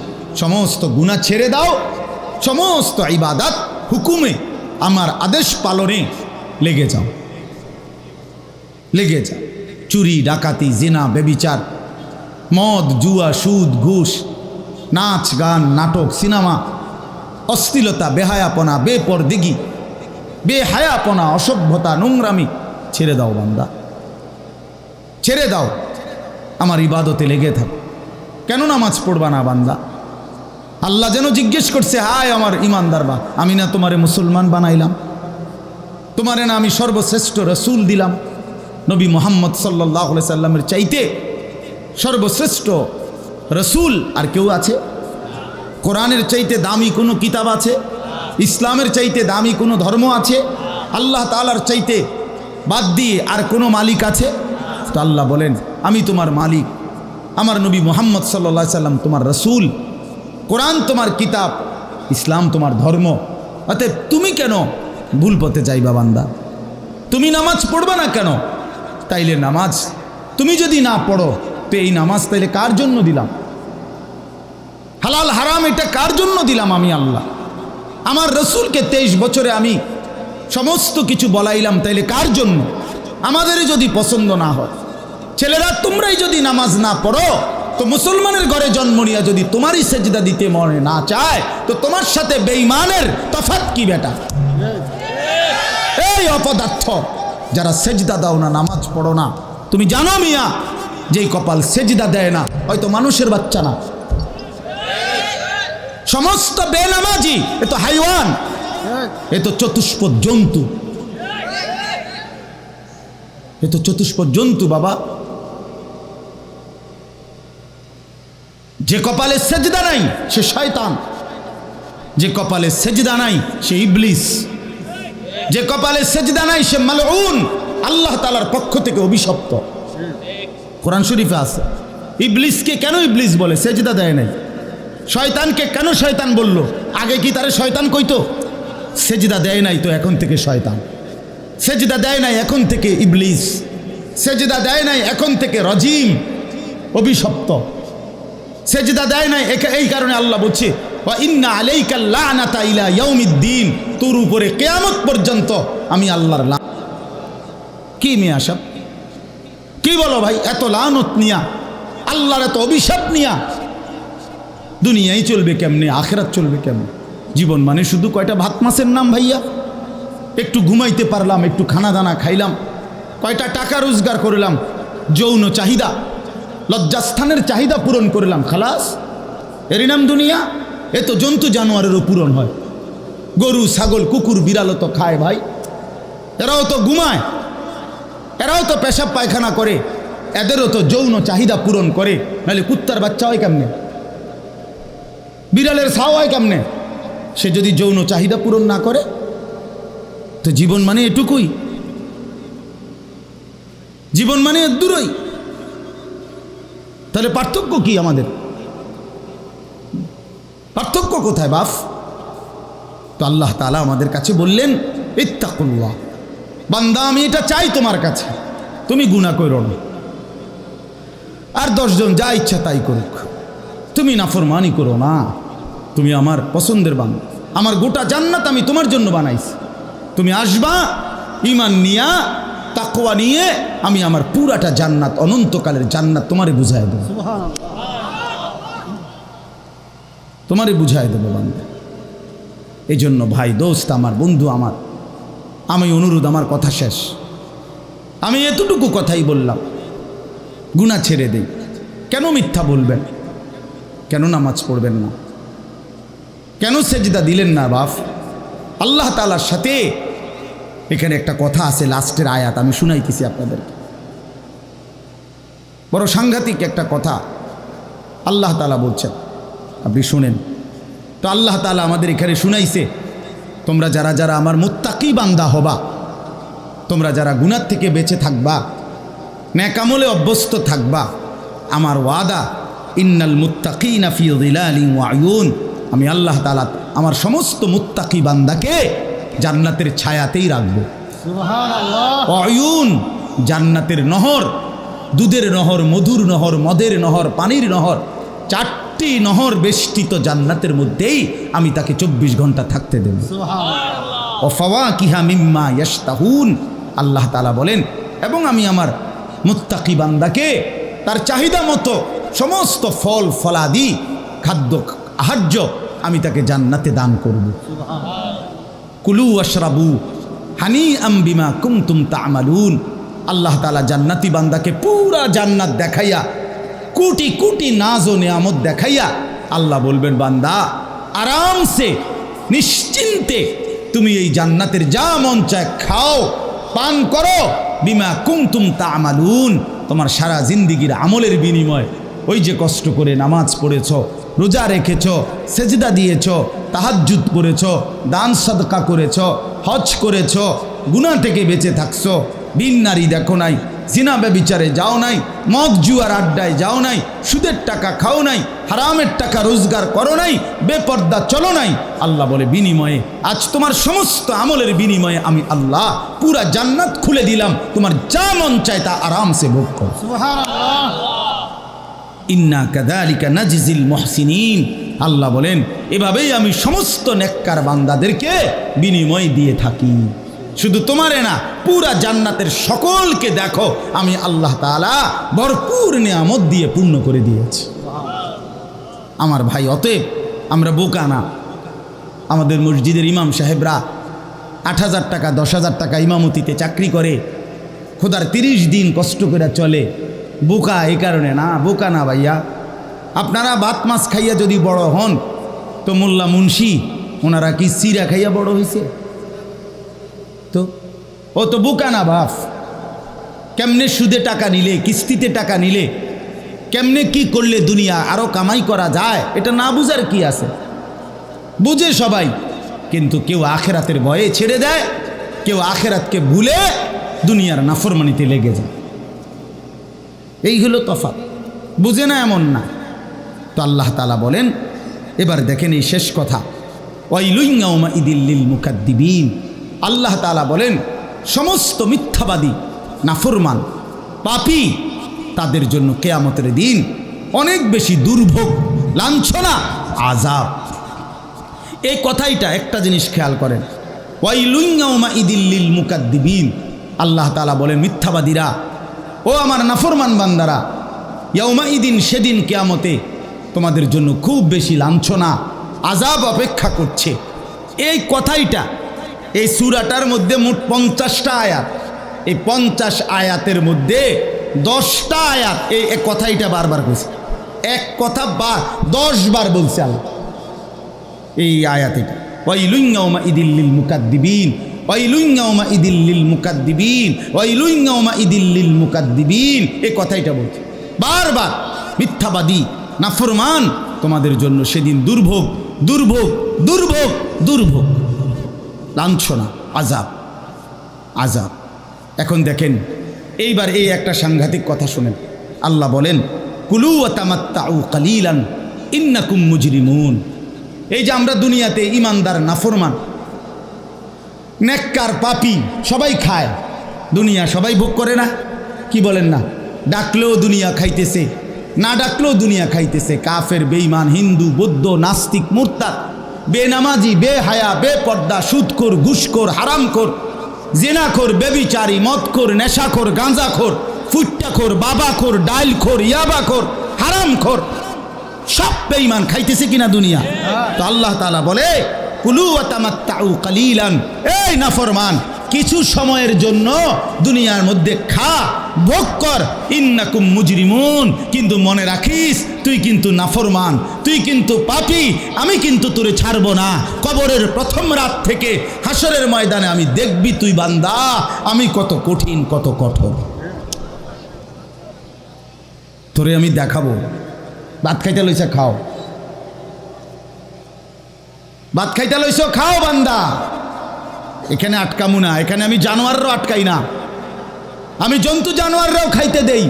সমস্ত গুনাহ ছেড়ে দাও, সমস্ত ইবাদত হুকুমে আমার আদেশ পালনে লেগে যাও, লেগে যাও। চুরি ডাকাতি জিনা বেবিচার মদ জুয়া সুদ ঘুষ নাচ গান নাটক সিনেমা অশ্লীলতা বেহায়াপনা বেপরদিগি বেহায়াপনা অসভ্যতা নোংরামি ছেড়ে দাও বান্দা, ছেড়ে দাও, আমার ইবাদতে লেগে থাকো। কেন নামাজ পড়বা না বান্দা? আল্লাহ যেন জিজ্ঞেস করছে, হায় আমার ইমানদার বা, আমি না তোমারে মুসলমান বানাইলাম, তোমারে না আমি সর্বশ্রেষ্ঠ রসুল দিলাম। নবী মুহাম্মদ সাল্লাল্লাহু আলাইহি সাল্লামের চাইতে সর্বশ্রেষ্ঠ রসুল আর কেউ আছে? কোরআনের চাইতে দামি কোনো কিতাব আছে? ইসলামের চাইতে দামি কোনো ধর্ম আছে? আল্লাহ তাআলার চাইতে বাদ দিয়ে আর কোনো মালিক আছে? তো আল্লাহ বলেন আমি তোমার মালিক, আমার নবী মুহাম্মদ সাল্লাল্লাহু আলাইহি সাল্লাম তোমার রসুল, কোরআন তোমার কিতাব, ইসলাম তোমার ধর্ম। অতএব তুমি কেন ভুল পথে যাইবা বান্দা? তুমি নামাজ পড়বা না কেন? তাইলে নামাজ তুমি যদি না পড়ো, তো এই নামাজ তাইলে কার জন্য দিলাম? হালাল হারাম এটা কার জন্য দিলাম? আমি আল্লাহ। আমার রসুলকে 23 বছরে আমি সমস্ত কিছু বলাইলাম, তাইলে কার জন্য? আমাদেরই যদি পছন্দ না হয়, ছেলেরা তোমরাই যদি নামাজ না পড়ো, তো মুসলমানের ঘরে জন্ম নিয়ে যদি তোমারই সেজদা দিতে মনে না চায়, তো তোমার সাথে বেঈমানের তফাৎ কি বেটা? এই অপদার্থ যারা সেজদা দাও না, নামাজ পড়ো না, তুমি জানো মিয়া যেই কপাল সেজদা দেয় না, হয়তো মানুষের বাচ্চা না, সমস্ত বেনামাজি এ তো হাইওয়ান, এ তো চতুষ্পদ জন্তু, এ তো চতুষ্পদ জন্তু বাবা। যে কপালে সেজদা নাই সে শয়তান, যে কপালে সেজদা নাই সে ইবলিস, যে কপালে সেজদা নাই সে মালউন, আল্লাহ তাআলার পক্ষ থেকে অভিশপ্ত। কোরআন শরীফে আছে। ইবলিসকে কেন ইবলিস বলে? সেজদা দেয় নাই। শয়তানকে কেন শয়তান বলল? আগে কি তারে শয়তান কইতো? সেজদা দেয় নাই তো এখন থেকে শয়তান, সেজদা দেয় নাই এখন থেকে ইবলিস, সেজদা দেয় নাই এখন থেকে রজিম, অভিশপ্ত। সেজদা দেয় নাই, এই কারণে আল্লাহ বলছে ওয়া ইন্না আলাইকাল লানাতা ইলা ইয়াউমিদ্দিন, তোর উপরে কিয়ামত পর্যন্ত আমি আল্লাহর লানত। কি মিয়া সব কি বলো ভাই? এত লানত নিয়া, আল্লাহর এত অভিশাপ নিয়া দুনিয়ায় চলবে কেমনে, আখিরাত চলবে কেমনে? জীবন মানে শুধু কয়টা ভাত মাছের নাম ভাইয়া? একটু ঘুমাইতে পারলাম, একটু খানা দানা খাইলাম, কয়টা টাকা রোজগার করলাম, যৌন চাহিদা, লজ্জাস্থানের চাহিদা পূরণ করলাম, খালাস, এরই নাম দুনিয়া? এ তো জন্তু জানোয়ারেরও পূরণ হয়। গরু ছাগল কুকুর বিড়ালও তো খায় ভাই, এরাও তো ঘুমায়, এরাও তো পেশাব পায়খানা করে, এদেরও তো যৌন চাহিদা পূরণ করে, নাহলে কুত্তার বাচ্চা হয় কেমনে, বিড়ালের ছাও হয় কেমনে? সে যদি যৌন চাহিদা পূরণ না করে, তো জীবন মানে এটুকুই, জীবন মানে এর দূরই। তাহলে পার্থক্য কি আমাদের? পার্থক্য কোথায় বাপ? তো আল্লাহ তাআলা আমাদের কাছে বললেন ইত্তাকুল্লাহ, বান্দা আমি এটা চাই তোমার কাছে, তুমি গুনাহ করো না, আর 10 জন যা ইচ্ছা তাই করুক, তুমি নাফরমানি করো না, তুমি আমার পছন্দের বান্দা, আমার গোটা জান্নাত আমি তোমার জন্য বানাইছি, তুমি আসবা ঈমান নিয়া, তাকওয়া নিয়ে, আমি আমার পুরাটা জান্নাত, অনন্তকালের জান্নাত তোমারে বুঝাই দেব, তোমারে বুঝাই দেব বান্দা। এই জন্য ভাই, দোস্ত আমার, বন্ধু আমার, আমি অনুরোধ, আমার কথা শেষ, আমি এতটুকু কথাই বললাম, গুনাহ ছেড়ে দেই। কেন মিথ্যা বলবেন? কেন নামাজ পড়বেন না? কেন সেজদা দিলেন না বাপ? আল্লাহ তাআলার সাথে এখানে একটা কথা আছে, লাস্টের আয়াত আমি শুনাইতেছি আপনাদেরকে, বড় সাংঘাতিক একটা কথা আল্লাহ তাআলা বলছেন, আপনি শুনেন। তো আল্লাহ তাআলা আমাদের এখানে শুনাইছে, তোমরা যারা যারা আমার মুত্তাকি বান্দা হবা, তোমরা যারা গুনাহ থেকে বেঁচে থাকবা, নেক আমলে অভ্যস্ত থাকবা, আমার ওয়াদা ইন্নাল মুত্তাকিনা ফি যিলালিন ওয়া আয়ুন, আমি আল্লাহ তাআলা আমার সমস্ত মুত্তাকি বান্দাকে জান্নাতের ছায়াতেই রাখবো। সুবহানাল্লাহ। আয়ুন, জান্নাতের নহর, দুধের নহর, মধুর নহর, মদের নহর, পানির নহর, 4টি নহর বেষ্টিত জান্নাতের মধ্যেই আমি তাকে 24 ঘন্টা থাকতে দেব। সুবহানাল্লাহ। ওয়া ফাওয়াকিহা মিম্মা ইয়াশতাহুন, আল্লাহ তাআলা বলেন, এবং আমি আমার মুত্তাকি বান্দাকে তার চাহিদা মতো সমস্ত ফল ফলাদি, খাদ্য আহার্য আমি তাকে জান্নাতে দান করব। কুলু ওয়াশরাবু হানিআম বিমা কুনতুম তা'মালুন, আল্লাহ তাআলা জান্নাতি বান্দাকে পুরা জান্নাত দেখাইয়া, কোটি কোটি নাজ ও নিয়ামত দেখাইয়া আল্লাহ বলবেন, বান্দা আরামসে নিশ্চিন্তে তুমি এই জান্নাতের যা মন চায় খাও, পান করো, বিমা কুনতুম তা'মালুন, তোমার সারা জিন্দিগির আমলের বিনিময়, ওই যে কষ্ট করে নামাজ পড়েছ, রোজা রেখেছ, সেজদা দিয়েছ, তাহাজ্জুদ পড়েছ, দান সাদকা করেছ, হজ করেছ, গুনাহ থেকে বেঁচে থাকছ, বিন নারী দেখো নাই, জিনা ব্যভিচারে যাও নাই, মদ জুয়ার আড্ডায় যাও নাই, সুদের টাকা খাও নাই, হারামের টাকা রোজগার করো নাই, বেপর্দা চলো নাই, আল্লাহ বলে বিনিময়ে আজ তোমার সমস্ত আমলের বিনিময়ে আমি আল্লাহ পুরা জান্নাত খুলে দিলাম, তোমার যা মন চায় তা আরামসে ভোগ করো। সুবহানাল্লাহ। ইন্না কাযালিকা নাজজিল মুহসিনিন, আল্লাহ বলেন এভাবেই আমি সমস্ত নেককার বান্দাদেরকে বিনিময় দিয়ে থাকি। শুধু তোমারে না, পুরা জান্নাতের সকলকে দেখো আমি আল্লাহ তাআলা ভরপুর নিয়ামত দিয়ে পূর্ণ করে দিয়েছি। আমার ভাই, অতএব আমরা বোকা না। আমাদের মসজিদের ইমাম সাহেবরা 8,000 টাকা 10,000 টাকা ইমামতিতে চাকরি করে, খোদার 30 দিন কষ্ট করে চলে, বোকা এই কারণে না, বোকা না ভাইয়া। আপনারা ভাত মাছ খাইয়া যদি বড় হন তো মোল্লা মুন্সি ওনারা কি চিরা খাইয়া বড় হয়েছে? তো ও তো বোকা না বাপ। কেমনে সুদে টাকা নিলে, কিস্তিতে টাকা নিলে, কেমনে কি করলে দুনিয়া আরো কামাই করা যায়, এটা না বুঝার কি আছে? বুঝে সবাই, কিন্তু কেউ আখেরাতের ভয়ে ছেড়ে দেয়, কেউ আখেরাতকে ভুলে দুনিয়ার নাফরমানিতে লেগে যায়। এই হলো তফাৎ। বুঝে না এমন না। তো আল্লাহ তাআলা বলেন, এবার দেখেন এই শেষ কথা, ওয়াইলুন ইয়াউমাইদিল লিল মুকাদ্দিবিন। আল্লাহ তাআলা বলেন সমস্ত মিথ্যাবাদী, নাফরমান, পাপী, তাদের জন্য কিয়ামতের দিন অনেক বেশি দুর্ভোগ, লাঞ্ছনা, আযাব। এই কথাইটা একটা জিনিস খেয়াল করেন, ওয়াইলুন ইয়াউমাইদিল লিল মুকাদ্দিবিন। আল্লাহ তাআলা বলেন মিথ্যাবাদীরা, ও আমার নাফরমান বান্দারা, ইয়াউমাইদিন, সেদিন কিয়ামতে তোমাদের জন্য খুব বেশি লাঞ্ছনা, আযাব অপেক্ষা করছে। এই কথাইটা এই সূরাটার মধ্যে মোট 50টা আয়াত। এই 50 আয়াতের মধ্যে 10টা আয়াত এই কথাইটা বারবার কইছে। এক কথা 10 বার বলছে আল্লাহ এই আয়াতে। ওয়াইলুন ইয়াউমাইদিল লিল মুকাদ্দিবিন, ওয়াইলুন ইয়াউমাইদিল লিল মুকাদ্দিবিন, ওয়াইলুন ইয়াউমাইদিল লিল মুকাদ্দিবিন, এই কথাইটা বলছে বারবার। মিথ্যাবাদী, নাফরমান, তোমাদের জন্য সেদিন দুর্ভোগ, দুর্ভোগ, দুর্ভোগ, দুর্ভোগ, লাঞ্ছনা, আযাব, আযাব। এখন দেখেন এইবার এই একটা সাংঘাতিক কথা শুনেন। আল্লাহ বলেন কুলু ওয়া তামাত্তাউ কালিলান ইন্নাকুম মুজরিমুন। এই যে আমরা দুনিয়াতে ইমানদার, নাফরমান, নেককার, পাপী সবাই খায়, দুনিয়া সবাই ভোগ করে না? কি বলেন না? ডাকলেও দুনিয়া খাইতেছে, না ডাকলেও দুনিয়া খাইতেছে। কাফের, বেঈমান, হিন্দু, বৌদ্ধ, নাস্তিক, মুরতাদ, বেনামাজি, বেহায়া, বেপর্দা, সুদখোর, ঘুষখোর, হারামখোর, জিনাখোর, বেবিচারী, মদখোর, নেশাখোর, গাঁজাখোর, ফুট্টাখোর, বাবাখোর, ডাইলখোর, ইয়াবাখোর, হারামখোর, সব বেঈমান খাইতেছে কিনা দুনিয়া? তো আল্লাহ তাআলা বলে কুলু ওয়া তামাত্তাউ কালিলান, এই নাফরমান, কিছু সময়ের জন্য দুনিয়ার মধ্যে খা, ভোগ কর, ইন্নাকুম মুজরিমুন, কিন্তু মনে রাখিস তুই কিন্তু নাফরমান, তুই কিন্তু পাপী, আমি কিন্তু তোরে ছাড়ব না। কবরের প্রথম রাত থেকে হাসরের ময়দানে আমি দেখবি তুই বান্দা আমি কত কঠিন, কত কঠোর, তোরে আমি দেখাবো। ভাত খাইতে লইছে, খাও। ভাত খাইতে লইছো, খাও বান্দা। এখানে আটকামু না, এখানে আমি জানোয়াররাও আটকাই না, আমি জন্তু জানোয়াররাও খাইতে দেই,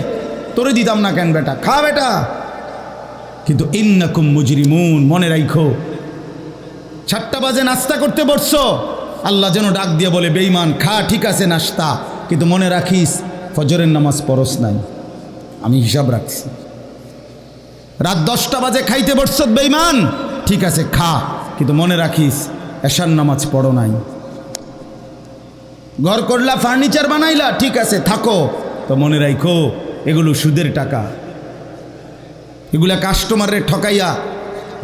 তোরে দিতাম না কেন বেটা, খা বেটা। কিন্তু ইন্নাকুম মুজরিমুন, মনে রাখো 7টা বাজে নাস্তা করতে বসছো, আল্লাহ যেন ডাক দিয়ে বলে বেঈমান খা, ঠিক আছে নাস্তা, কিন্তু মনে রাখিস ফজরের নামাজ পড়স নাই, আমি হিসাব রাখছি। রাত 10টা বাজে খাইতে বসছো বেঈমান, ঠিক আছে খা, কিন্তু মনে রাখিস এশার নামাজ পড়ো নাই। ঘর করলা, ফার্নিচার বানাইলা, ঠিক আছে থাকো, তো মনে রাখো এগুলো সুদের টাকা, এগুলা কাস্টমারের ঠকাইয়া,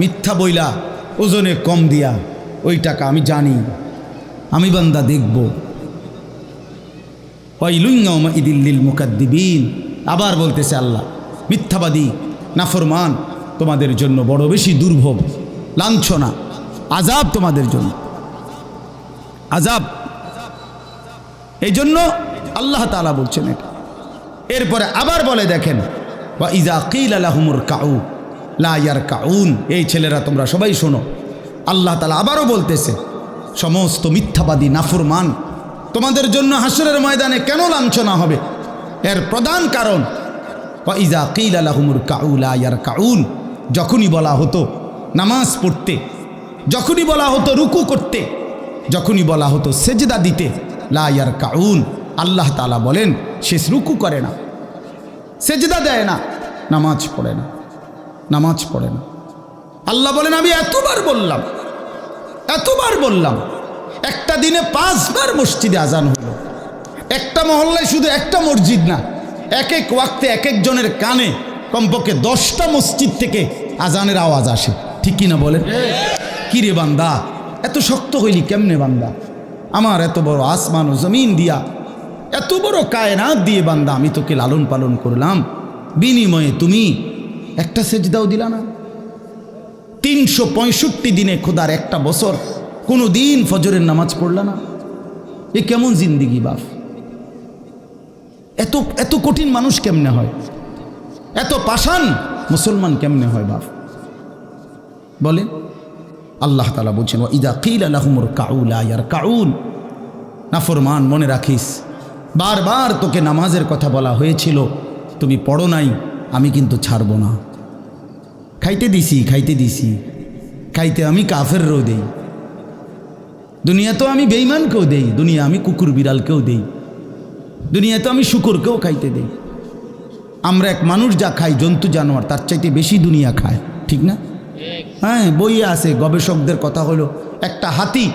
মিথ্যা বইলা, ওজনে কম দিয়া, ওই টাকা আমি জানি, আমি বান্দা দেখব। ওয়াইলুন ইয়াউমাইদিল লিল মুকাদ্দিবিন। আবার বলতেছে আল্লাহ, মিথ্যাবাদী, নাফরমান, তোমাদের জন্য বড় বেশি দুর্ভোগ, লাঞ্ছনা, আযাব তোমাদের জন্য, আযাব। এই জন্য আল্লাহ তাআলা বলছেন এটা। এরপরে আবার বলে দেখেন, ওয়া ইযা কিলা লাহুমুর কাউ লা ইয়ারকাউন। এই ছেলেরা তোমরা সবাই শোনো, আল্লাহ তাআলা আবারও বলতেছে সমস্ত মিথ্যাবাদী, নাফরমান, তোমাদের জন্য হাসরের ময়দানে কেন লাঞ্ছনা হবে? এর প্রধান কারণ ওয়া ইযা কিলা লাহুমুর কাউ লা ইয়ারকাউন, যখনই বলা হতো নামাজ পড়তে, যখনই বলা হতো রুকু করতে, যখনই বলা হতো সেজদা দিতে, লা ইয়ারকাউন, আল্লাহ তাআলা বলেন সে রুকু করে না, সেজদা দেয় না, নামাজ পড়ে না, নামাজ পড়ে না। আল্লাহ বলেন আমি এতবার বললাম, এতবার বললাম, একটা দিনে 5 বার মসজিদে আজান হলো, একটা মহল্লায় শুধু একটা মসজিদ না, এক এক ওয়াক্তে এক একজনের কানে কমপক্ষে 10টা মসজিদ থেকে আজানের আওয়াজ আসে, ঠিক কিনা বলেন? কি রে বান্দা এত শক্ত হইলি কেমনে বান্দা? আমার এত বড় আসমান ও জমিন দিয়া, এত বড় কায়নাত দিয়ে বান্দা আমি তোকে লালন পালন করলাম, বিনিময়ে তুমি একটা সেজদাও দিলা না। 365 দিনে খোদার একটা বছর কোনো দিন ফজরের নামাজ পড়লা না। এ কেমন জিন্দিগি বাপ? এত এত কঠিন মানুষ কেমনে হয়? এত পাষাণ মুসলমান কেমনে হয় বাপ বলেন? আল্লাহ তাআলা বলছেন, ওয়া ইযা কিলা লাহুমুর কাউ লা ইয়ারকাউন। নাফরমান, মনে রাখিস, বারবার তোকে নামাজের কথা বলা হয়েছিল, তুমি পড়ো নাই, আমি কিন্তু ছাড়ব না। খাইতে দিছি, খাইতে আমি কাফেরও দেই, দুনিয়া তো আমি বেঈমানকেও দেই, দুনিয়া আমি কুকুর বিড়ালকেও দেই, দুনিয়া তো আমি শুকরকেও খাইতে দেই। আমরা এক মানুষ যা খাই, জন্তু জানোয়ার তার চাইতে বেশি দুনিয়া খায়, ঠিক না? হ্যাঁ, বইয়ে আছে, গবেষকদের কথা হলো একটা হাতি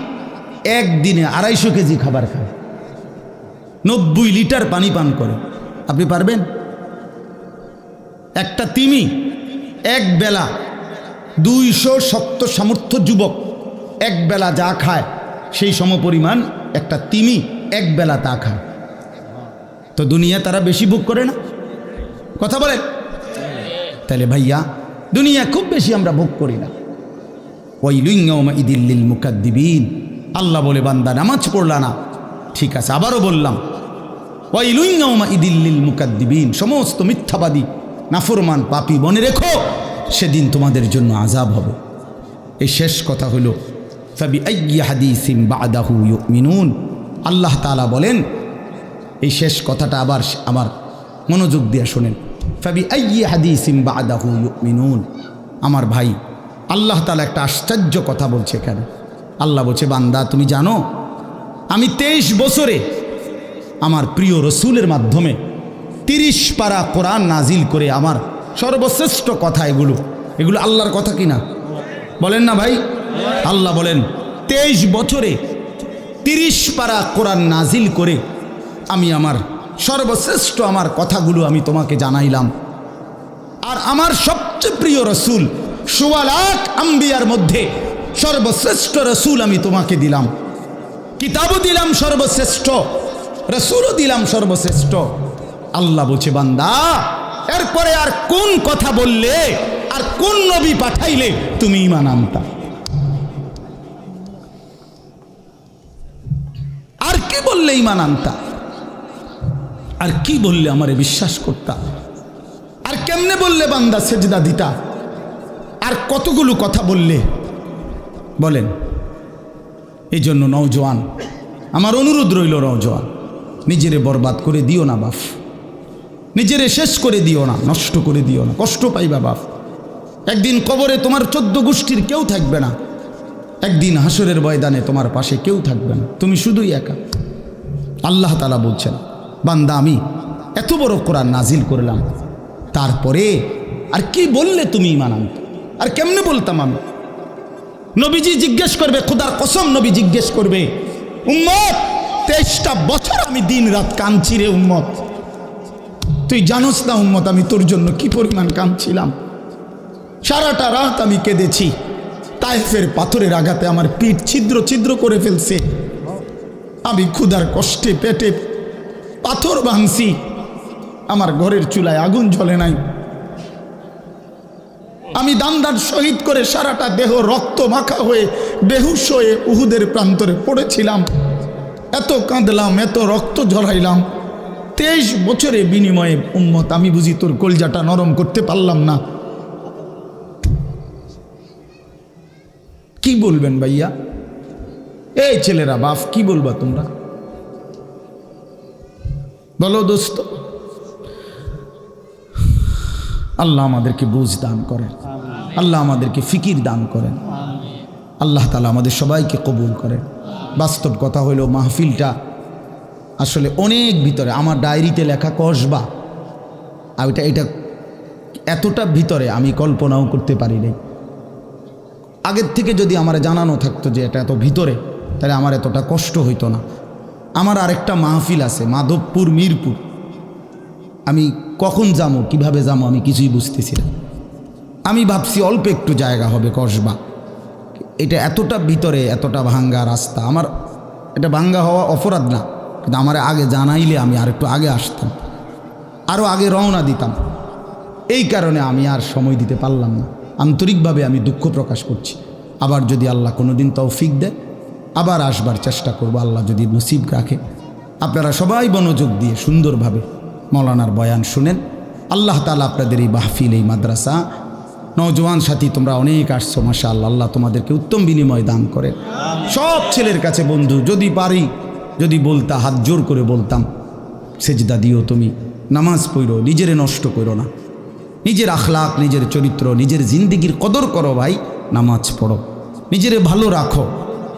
একদিনে 250 কেজি খাবার খায়, 90 লিটার পানি পান করে। আপনি পারবেন? একটা তিমি এক বেলা 270 সামর্থ্য যুবক এক বেলা যা খায় সেই সমপরিমাণ একটা তিমি এক বেলা তা খায়। তো দুনিয়া তারা বেশি ভোগ করে না? কথা বলে। তাহলে ভাইয়া, দুনিয়া খুব বেশি আমরা ভোগ করি না। ওয়াইলুন ইয়াউমাইযিল লিল মুকাদ্দিবিন। আল্লাহ বলে, বান্দা নামাজ পড়লা না, ঠিক আছে, আবারও বললাম, ওয়াইলুন ইয়াউমাইযিল লিল মুকাদ্দিবিন, সমস্ত মিথ্যাবাদী নাফরমান পাপী, মনে রেখো সেদিন তোমাদের জন্য আযাব হবে। এই শেষ কথা হলো, ফাবিআইয়ি হাদিসিন বা'দাহু ইউমিনুন। আল্লাহ তাআলা বলেন, এই শেষ কথাটা আবার আমার মনোযোগ দিয়ে শোনেন, ফাবিআইয়ি হাদিসিন বা'দাহু ইউমিনুন। আমার ভাই, আল্লাহ তাআলা একটা আশ্চর্য কথা বলছে এখানে। আল্লাহ বলছে, বান্দা তুমি জানো আমি 23 বছরে আমার প্রিয় রসুলের মাধ্যমে 30 পারা কোরআন নাজিল করে আমার সর্বশ্রেষ্ঠ কথা এগুলো আল্লাহর কথা কিনা? বলেন না ভাই? আল্লাহ বলেন, 23 বছরে 30 পারা কোরআন নাজিল করে আমি আমার সর্বশ্রেষ্ঠ আমার কথাগুলো আমি তোমাকে জানাইলাম। আর আমার সবচেয়ে প্রিয় রসুল 1.25 লাখ আম্বিয়ার মধ্যে সর্বশ্রেষ্ঠ রসুল আমি তোমাকে দিলাম, কিতাবও দিলাম সর্বশ্রেষ্ঠ, রসুলও দিলাম সর্বশ্রেষ্ঠ। আল্লাহ বলছে, বান্দা এরপরে আর কোন কথা বললে, আর কোন নবী পাঠাইলে তুমি ঈমান আনতা? আর কি বললে ঈমান আনতা? আর কি বললে আমারে বিশ্বাস করতা? আর কেমনে বললে বান্দা সেজদা দিতা? আর কতগুলো কথা বললে বলেন? এই জন্য নওজোয়ান, আমার অনুরোধ রইল, নওজোয়ান, নিজেরে বরবাদ করে দিও না বাপ, নিজেরে শেষ করে দিও না, নষ্ট করে দিও না, কষ্ট পাইবা বাপ। একদিন কবরে তোমার 14 গোষ্ঠীর কেউ থাকবে না, একদিন হাসরের ময়দানে তোমার পাশে কেউ থাকবে না, তুমি শুধুই একা। আল্লাহ তাআলা বলছেন, বান্দা আমি এত বড় কোরআন নাজিল করলাম, তারপরে আর কি বললে তুমি ঈমান আনতে? আর কেমনে বলতাম আমি? নবীজি জিজ্ঞেস করবে, খোদার কসম নবী জিজ্ঞেস করবে, উম্মত 23টা বছর আমি দিন রাত কাঁদছি রে উম্মত, তুই জানোস না উম্মত আমি তোর জন্য কি পরিমাণ কাঁদছিলাম, সারাটা রাত আমি কেঁদেছি, তায়েফের পাথরের আঘাতে আমার পিঠ ছিদ্র ছিদ্র করে ফেলছে, আমি ক্ষুধার কষ্টে পেটে পাথর ভাঙছি, আমার ঘরের চুলায় আগুন জ্বলে নাই, আমি দান্দার শহীদ করে সারাটা দেহ রক্ত মাখা হয়ে বেহুশ হয়ে উহুদের প্রান্তরে পড়েছিলাম, এত কাঁদলাম, এত রক্ত ঝরাইলাম, 23 বছরে বিনিময়ে উম্মত আমি বুঝি তোর কলজাটা নরম করতে পারলাম না। কি বলবেন ভাইয়া? এই ছেলেরা বাপ, কি বলবা তোমরা? বলো দোস্ত। আল্লাহ আমাদেরকে বুঝ দান করেন, আল্লাহ আমাদেরকে ফিকির দান করেন, আল্লাহ তাআলা আমাদের সবাইকে কবুল করেন। বাস্তব কথা হইল, মাহফিলটা আসলে অনেক ভিতরে, আমার ডায়েরিতে লেখা কসবা, আর এটা এতটা ভিতরে আমি কল্পনাও করতে পারি নাই। আগের থেকে যদি আমার জানানো থাকতো যে এটা এত ভিতরে, তাহলে আমার এতটা কষ্ট হইতো না। আমার আরেকটা মাহফিল আছে মাধবপুর, মিরপুর, আমি কখন যাবো, কিভাবে যাবো আমি কিছুই বুঝতেছি না। আমি ভাবছি অল্প একটু জায়গা হবে কসবা, এটা এতটা ভিতরে, এতটা ভাঙ্গা রাস্তা। আমার এটা ভাঙ্গা হওয়া অপরাধ না, কিন্তু আমার আগে জানাইলে আমি আর একটু আগে আসতাম, আরও আগে রওনা দিতাম। এই কারণে আমি আর সময় দিতে পারলাম না। আন্তরিকভাবে আমি দুঃখ প্রকাশ করছি। আবার যদি আল্লাহ কোনো দিন তৌফিক দেয় আবার আসবার চেষ্টা করব, আল্লাহ যদি নসিব রাখে। আপনারা সবাই মনোযোগ দিয়ে সুন্দরভাবে মৌলানার বয়ান শুনেন। আল্লাহ তাআলা আপনাদের এই মাহফিল, এই মাদ্রাসা, নওজোয়ান সাথী তোমরা অনেক আসছো, মাশাআল্লাহ, আল্লাহ তোমাদেরকে উত্তম বিনিময় দান করেন। সব ছেলের কাছে বন্ধু, যদি পারি, যদি বলতা, হাত জোর করে বলতাম, সেজদা দিও, তুমি নামাজ পড়ো, নিজেরে নষ্ট করো না, নিজের আখলাক, নিজের চরিত্র, নিজের জিন্দিগির কদর করো ভাই, নামাজ পড়ো, নিজেরে ভালো রাখো।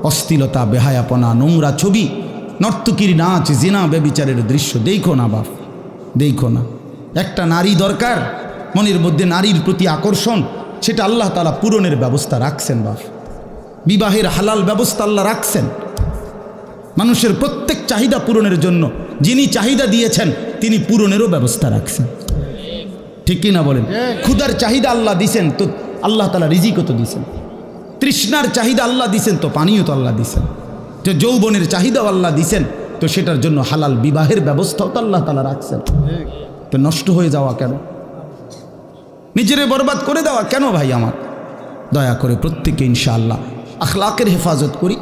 অশ্লীলতা, বেহায়াপনা, নোংরা ছবি, নর্তকীর নাচ, জিনা, ব্যভিচারের দৃশ্য দেখো না বাপ, দেখো না। একটা নারী দরকার, মনের মধ্যে নারীর প্রতি আকর্ষণ, সেটা আল্লাহ তাআলা পূরণের ব্যবস্থা রাখছেন বাপ। বিবাহের হালাল ব্যবস্থা আল্লাহ রাখছেন। মানুষের প্রত্যেক চাহিদা পূরণের জন্য যিনি চাহিদা দিয়েছেন তিনি পূরণেরও ব্যবস্থা রাখছেন। ঠিক কি না বলেন? ক্ষুধার চাহিদা আল্লাহ দিছেন, তো আল্লাহ তাআলা রিজিকও তো দিছেন। তৃষ্ণার চাহিদা আল্লাহ দিছেন, তো পানিও তো আল্লাহ দিছেন। যে যৌবনের চাহিদাও আল্লাহ দিছেন, তো সেটার জন্য হালাল বিবাহের ব্যবস্থাও তো আল্লাহ তাআলা রাখছেন। তো নষ্ট হয়ে যাওয়া কেন? নিজেরে বরবাদ করে দেওয়া কেন ভাই আমার? দয়া করে প্রত্যেকে ইনশাআল্লাহ আখলাকের হেফাজত করি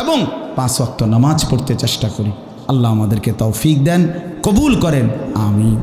এবং 5 ওয়াক্ত নামাজ পড়তে চেষ্টা করি। আল্লাহ আমাদেরকে তৌফিক দেন, কবুল করেন, আমিন।